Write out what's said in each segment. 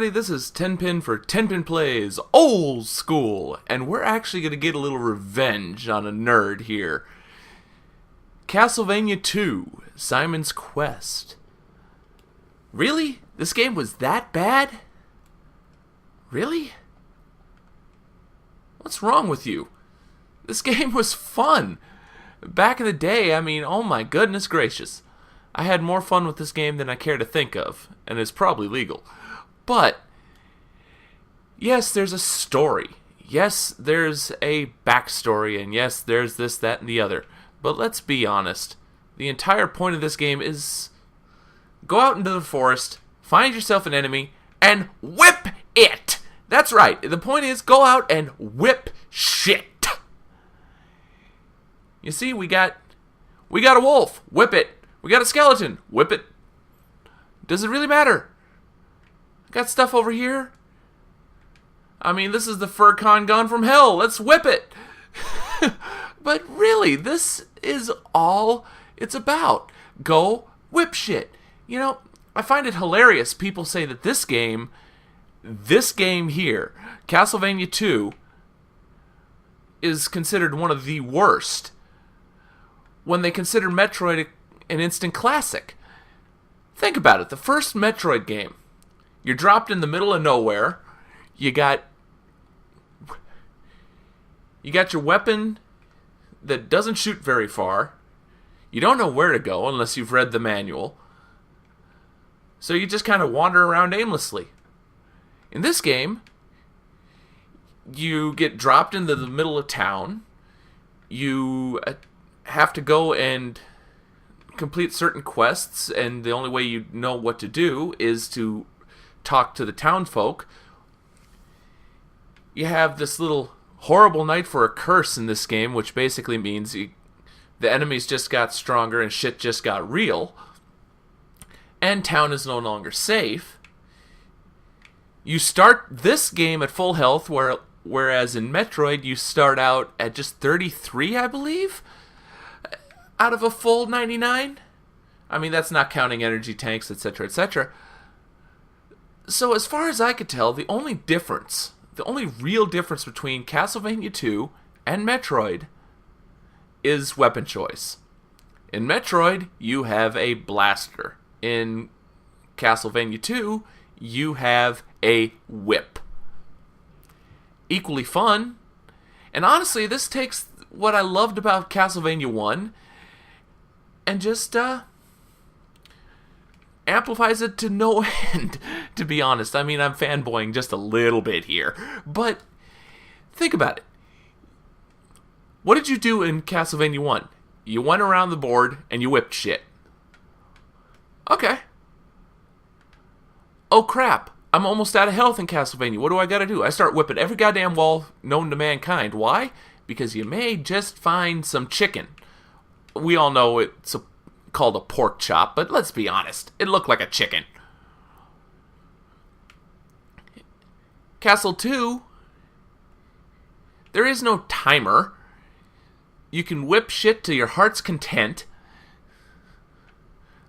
everybody, this is Tenpin for Tenpin Plays Old School, and we're actually going to get a little revenge on a nerd here. Castlevania 2, Simon's Quest. Really? This game was that bad? Really? What's wrong with you? This game was fun. Back in the day, I mean, oh my goodness gracious. I had more fun with this game than I care to think of, and it's probably legal. But, yes, there's a story. Yes, there's a backstory, and yes, there's this, that, and the other. But let's be honest. The entire point of this game is go out into the forest, find yourself an enemy, and whip it! That's right. The point is go out and whip shit. You see, we got a wolf. Whip it. We got a skeleton. Whip it. Does it really matter? Got stuff over here. I mean, this is the Furcon gone from hell. Let's whip it. But really, this is all it's about. Go whip shit. You know, I find it hilarious. People say that this game here, Castlevania 2, is considered one of the worst when they consider Metroid an instant classic. Think about it. The first Metroid game, you're dropped in the middle of nowhere. You got your weapon that doesn't shoot very far. You don't know where to go unless you've read the manual. So you just kind of wander around aimlessly. In this game, you get dropped into the middle of town. You have to go and complete certain quests, and the only way you know what to do is to talk to the townfolk. You have this little horrible night for a curse in this game, which basically means the enemies just got stronger and shit just got real, and town is no longer safe. You start this game at full health, whereas in Metroid you start out at just 33, I believe, out of a full 99. I mean, that's not counting energy tanks, etc., etc. So as far as I could tell, the only real difference between Castlevania 2 and Metroid is weapon choice. In Metroid, you have a blaster. In Castlevania 2, you have a whip. Equally fun. And honestly, this takes what I loved about Castlevania 1 and just amplifies it to no end, to be honest. I mean, I'm fanboying just a little bit here. But think about it. What did you do in Castlevania 1? You went around the board and you whipped shit. Okay. Oh crap, I'm almost out of health in Castlevania. What do I gotta do? I start whipping every goddamn wall known to mankind. Why? Because you may just find some chicken. We all know it's called a pork chop, but let's be honest, it looked like a chicken. Castle 2, there is no timer. You can whip shit to your heart's content.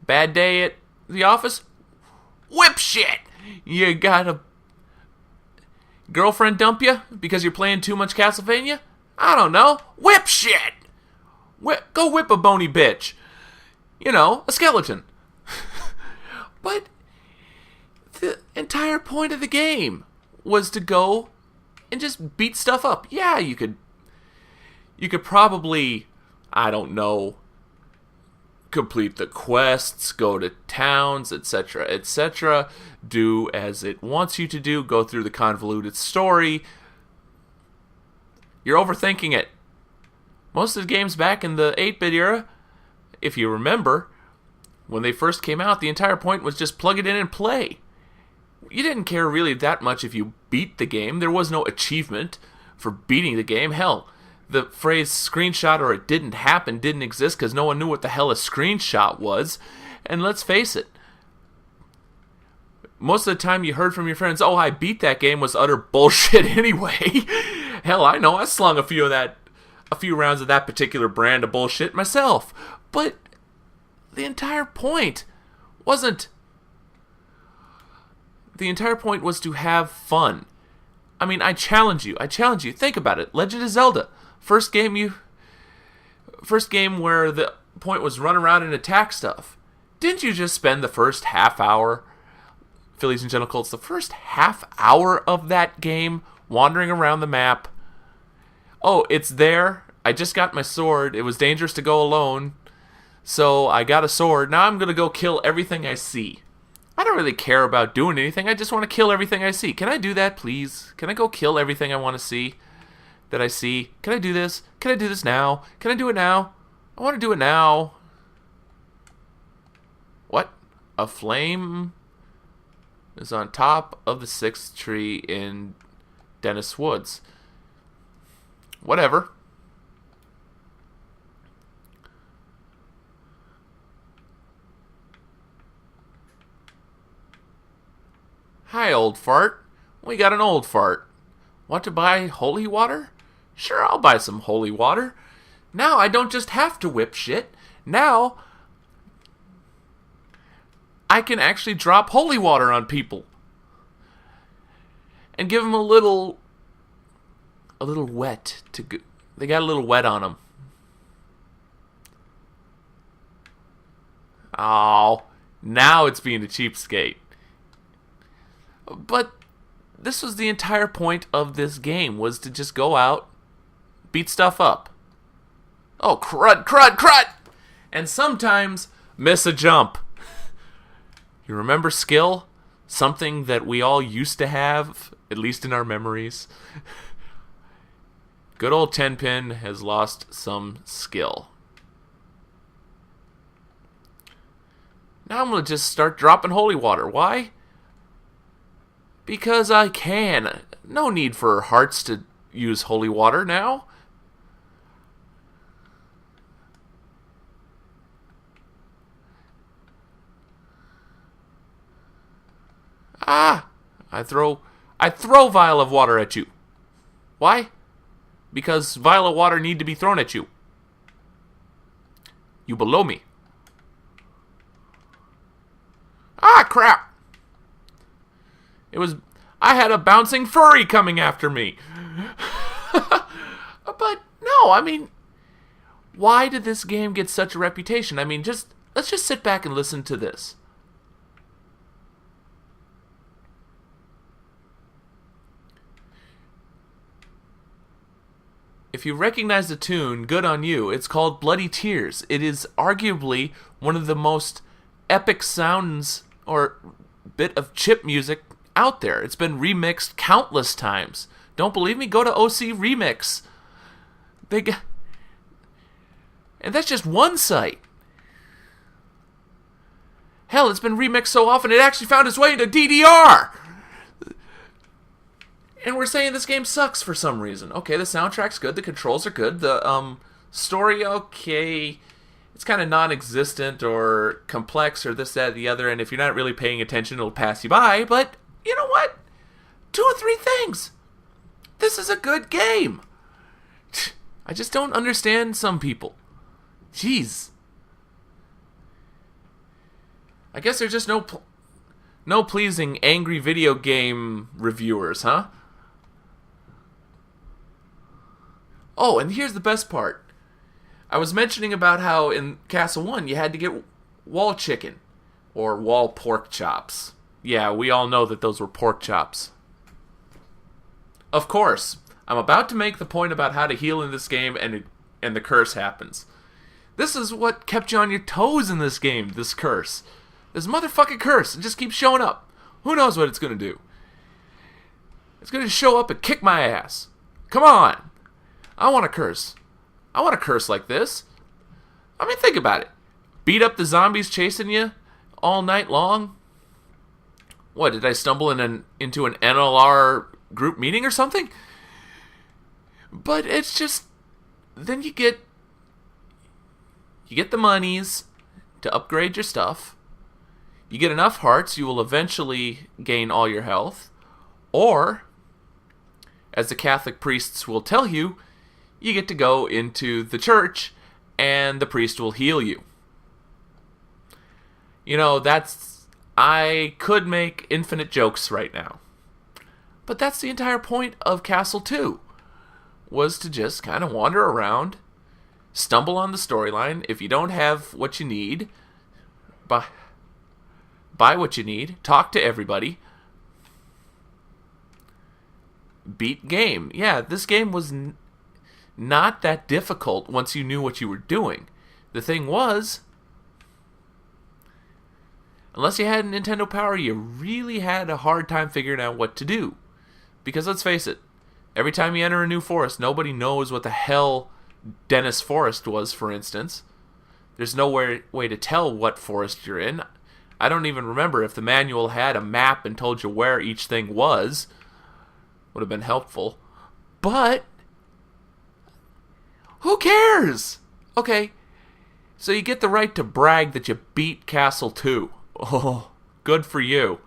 Bad day at the office? Whip shit! You got a girlfriend dump you because you're playing too much Castlevania? I don't know. Whip shit! Go whip a bony bitch. You know, a skeleton. But the entire point of the game was to go and just beat stuff up. Yeah, you could probably, I don't know, complete the quests, go to towns, etc., etc., do as it wants you to do, go through the convoluted story. You're overthinking it. Most of the games back in the 8-bit era, if you remember, when they first came out, the entire point was just plug it in and play. You didn't care really that much if you beat the game. There was no achievement for beating the game. Hell, the phrase screenshot or it didn't happen didn't exist because no one knew what the hell a screenshot was. And let's face it, most of the time you heard from your friends, oh, I beat that game, was utter bullshit anyway. Hell, I know, I slung a few rounds of that particular brand of bullshit myself. But the entire point wasn't the entire point was to have fun. I mean, I challenge you. Think about it. Legend of Zelda. First game where the point was run around and attack stuff. Didn't you just spend the first half hour, Phillies and Gentle Colts, the first half hour of that game wandering around the map? Oh, it's there. I just got my sword. It was dangerous to go alone, so I got a sword. Now I'm going to go kill everything I see. I don't really care about doing anything. I just want to kill everything I see. Can I do that, please? Can I go kill everything I want to see that I see? Can I do this? Can I do this now? Can I do it now? I want to do it now. What? A flame is on top of the 6th tree in Dennis Woods. Whatever. Hi, old fart. We got an old fart. Want to buy holy water? Sure, I'll buy some holy water. Now I don't just have to whip shit. Now I can actually drop holy water on people and give them a little wet to go. They got a little wet on them. Oh, now it's being a cheapskate. But this was the entire point of this game, was to just go out, beat stuff up. Oh, crud, crud, crud! And sometimes miss a jump. You remember skill? Something that we all used to have, at least in our memories. Good old Tenpin has lost some skill. Now I'm going to just start dropping holy water. Why? Because I can. No need for hearts to use holy water now. Ah! I throw vial of water at you. Why? Because vial of water need to be thrown at you. You below me. Ah, crap! I had a bouncing furry coming after me. But no, I mean, why did this game get such a reputation? I mean, let's just sit back and listen to this. If you recognize the tune, good on you. It's called Bloody Tears. It is arguably one of the most epic sounds or bit of chip music out there. It's been remixed countless times. Don't believe me? Go to OC Remix. And that's just one site. Hell, it's been remixed so often it actually found its way into DDR. And we're saying this game sucks for some reason. Okay, the soundtrack's good, the controls are good, the story, okay, it's kind of non-existent or complex or this, that, the other, and if you're not really paying attention, it'll pass you by, but you know what? 2 or 3 things. This is a good game. I just don't understand some people. Jeez. I guess there's just no pleasing angry video game reviewers, huh? Oh, and here's the best part. I was mentioning about how in Castle 1 you had to get wall chicken or wall pork chops. Yeah, we all know that those were pork chops. Of course, I'm about to make the point about how to heal in this game and the curse happens. This is what kept you on your toes in this game, this curse. This motherfucking curse. It just keeps showing up. Who knows what it's going to do? It's going to show up and kick my ass. Come on. I want to curse. I want to curse like this. I mean, think about it. Beat up the zombies chasing you all night long? What, did I stumble into an NLR group meeting or something? But it's just... Then you get the monies to upgrade your stuff. You get enough hearts, you will eventually gain all your health. Or, as the Catholic priests will tell you, you get to go into the church and the priest will heal you. You know, I could make infinite jokes right now. But that's the entire point of Castle 2, was to just kind of wander around, stumble on the storyline. If you don't have what you need, buy what you need, talk to everybody, beat game. Yeah, this game was not that difficult once you knew what you were doing. The thing was, unless you had Nintendo Power, you really had a hard time figuring out what to do. Because let's face it, every time you enter a new forest, nobody knows what the hell Dennis Forest was, for instance. There's no way to tell what forest you're in. I don't even remember if the manual had a map and told you where each thing was. Would have been helpful. But who cares? Okay, so you get the right to brag that you beat Castle 2. Oh, good for you.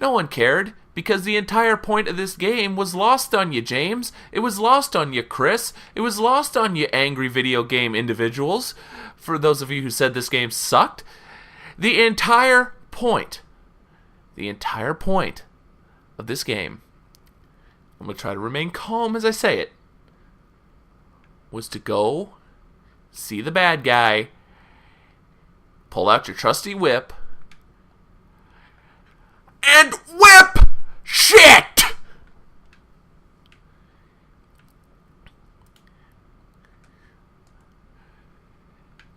No one cared, because the entire point of this game was lost on you, James. It was lost on you, Chris. It was lost on you, angry video game individuals. For those of you who said this game sucked. The entire point of this game, I'm going to try to remain calm as I say it, was to go see the bad guy, pull out your trusty whip, and whip shit!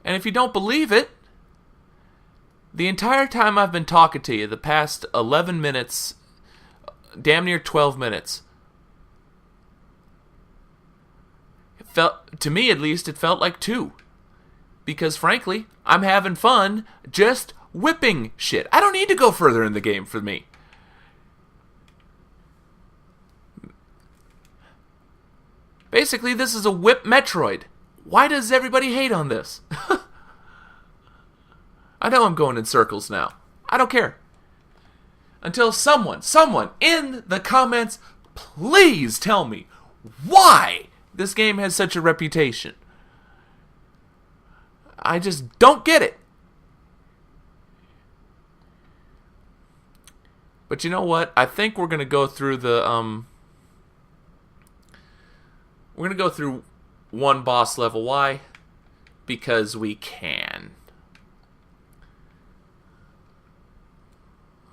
And if you don't believe it, the entire time I've been talking to you, the past 11 minutes, damn near 12 minutes, to me at least, it felt like 2. Because frankly, I'm having fun just whipping shit. I don't need to go further in the game for me. Basically, this is a whip Metroid. Why does everybody hate on this? I know I'm going in circles now. I don't care. Until someone in the comments, please tell me why this game has such a reputation. I just don't get it. But you know what? I think we're going to go through the we're going to go through one boss level. Why? Because we can.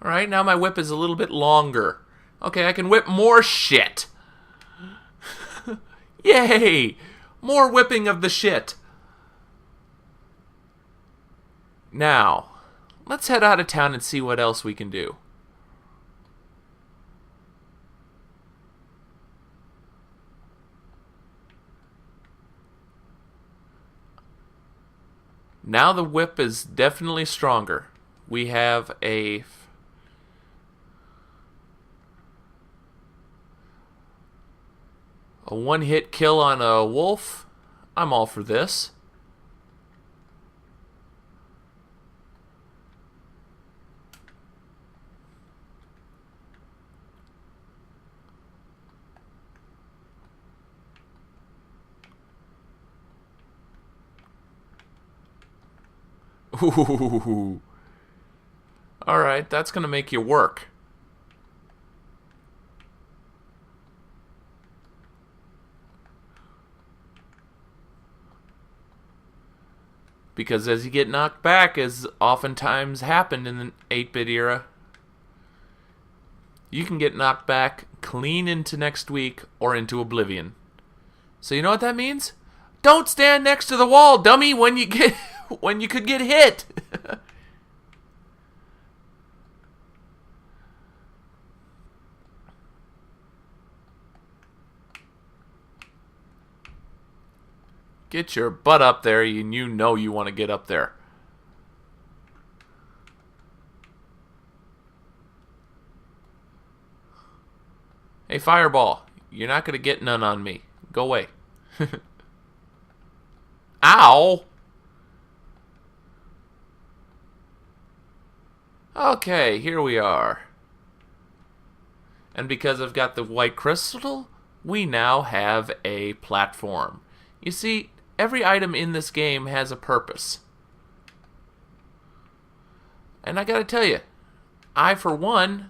Alright, now my whip is a little bit longer. Okay, I can whip more shit. Yay! More whipping of the shit. Now, let's head out of town and see what else we can do. Now the whip is definitely stronger. We have a one-hit kill on a wolf. I'm all for this. Ooh. Alright, that's gonna make you work. Because as you get knocked back, as oftentimes happened in the 8-bit era, you can get knocked back clean into next week or into oblivion. So you know what that means? Don't stand next to the wall, dummy, when you could get hit. Get your butt up there, and you know you want to get up there. Hey, Fireball, you're not going to get none on me. Go away. Ow! Okay, here we are. And because I've got the white crystal, we now have a platform. You see, every item in this game has a purpose. And I gotta tell you, I, for one,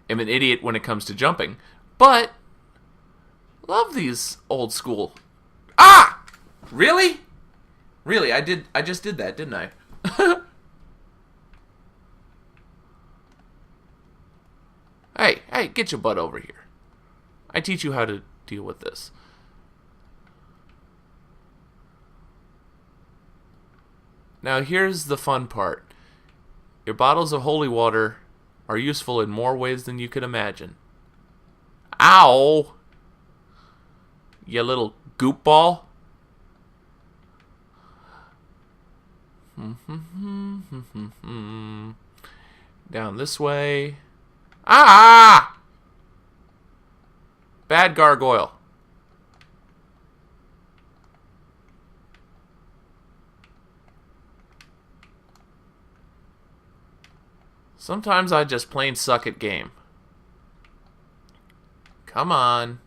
am an idiot when it comes to jumping, but love these old school. Ah! Really? Really, I just did that, didn't I? Hey, get your butt over here. I teach you how to deal with this. Now here's the fun part. Your bottles of holy water are useful in more ways than you could imagine. Ow! You little goop ball. Down this way. Ah! Bad gargoyle. Sometimes I just plain suck at game. Come on.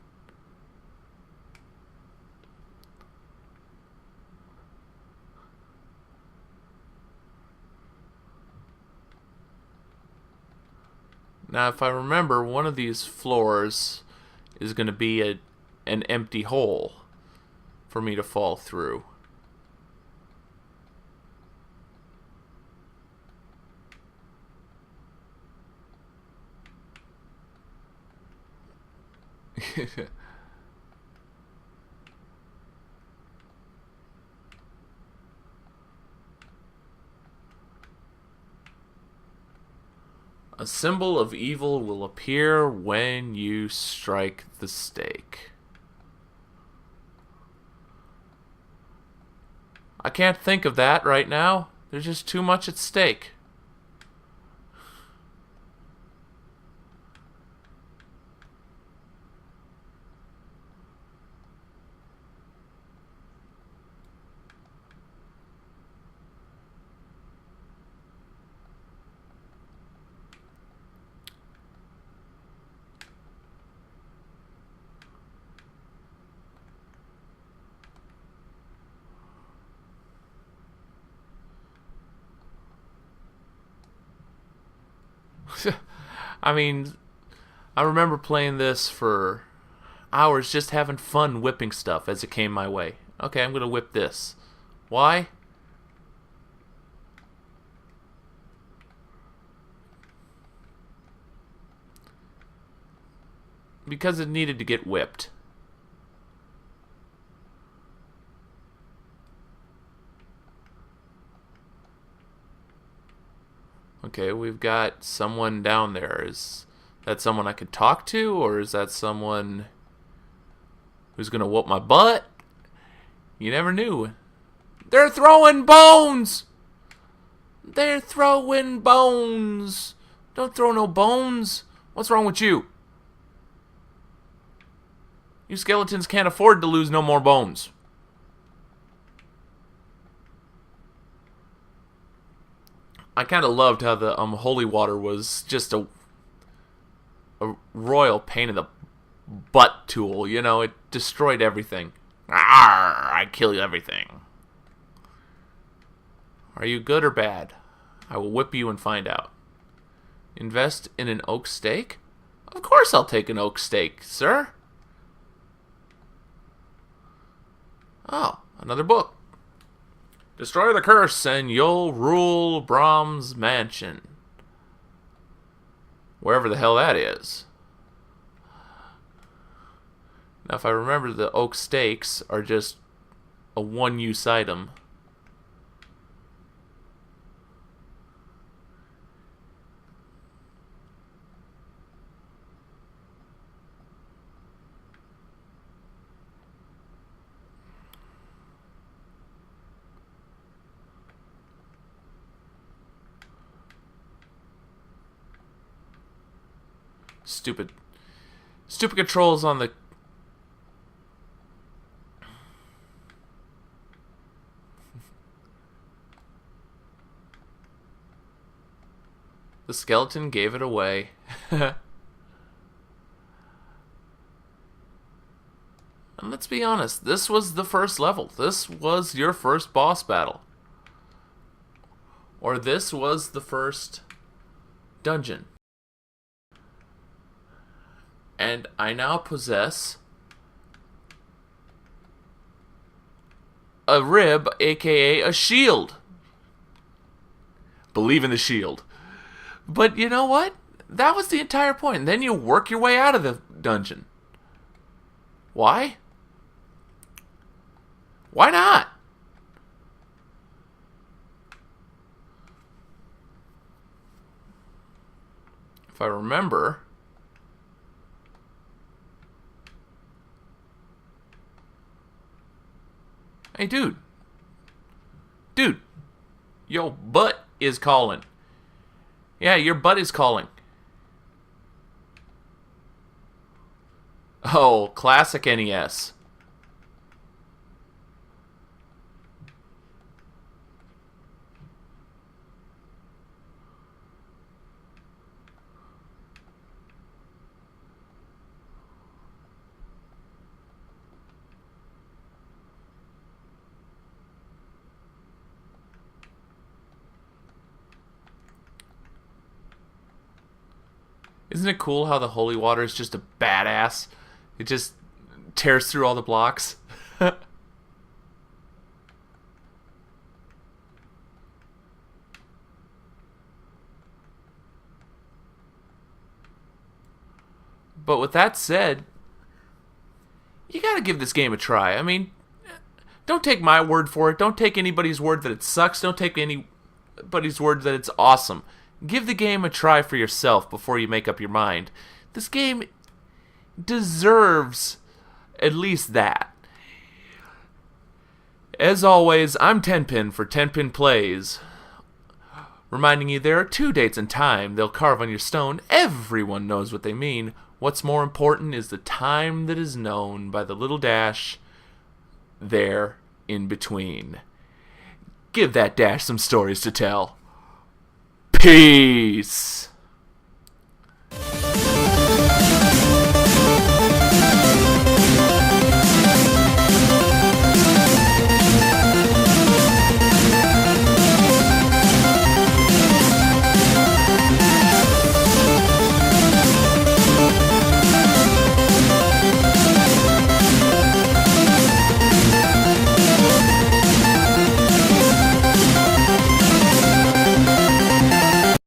Now, if I remember, one of these floors is going to be an empty hole for me to fall through. A symbol of evil will appear when you strike the stake. I can't think of that right now. There's just too much at stake. I mean, I remember playing this for hours just having fun whipping stuff as it came my way. Okay, I'm going to whip this. Why? Because it needed to get whipped. Okay, we've got someone down there. Is that someone I could talk to, or is that someone who's gonna whoop my butt? You never knew. They're throwing bones! They're throwing bones! Don't throw no bones! What's wrong with you? You skeletons can't afford to lose no more bones. I kind of loved how the holy water was just a royal pain in the butt tool. You know, it destroyed everything. Arr, I kill everything. Are you good or bad? I will whip you and find out. Invest in an oak stake? Of course I'll take an oak stake, sir. Oh, another book. Destroy the curse and you'll rule Brahm's mansion. Wherever the hell that is. Now, if I remember, the oak stakes are just a one-use item. Stupid controls on the... The skeleton gave it away. And let's be honest, this was the first level. This was your first boss battle. Or this was the first dungeon. And I now possess a rib, aka a shield. Believe in the shield. But you know what? That was the entire point. And then you work your way out of the dungeon. Why? Why not? If I remember... Hey, dude. Dude. Yo, butt is calling. Yeah, your butt is calling. Oh, classic NES. Isn't it cool how the holy water is just a badass? It just tears through all the blocks. But with that said, you gotta give this game a try. I mean, don't take my word for it. Don't take anybody's word that it sucks. Don't take anybody's word that it's awesome. Give the game a try for yourself before you make up your mind. This game deserves at least that. As always, I'm Tenpin for Tenpin Plays, reminding you there are 2 dates and time they'll carve on your stone. Everyone knows what they mean. What's more important is the time that is known by the little dash there in between. Give that dash some stories to tell. Peace!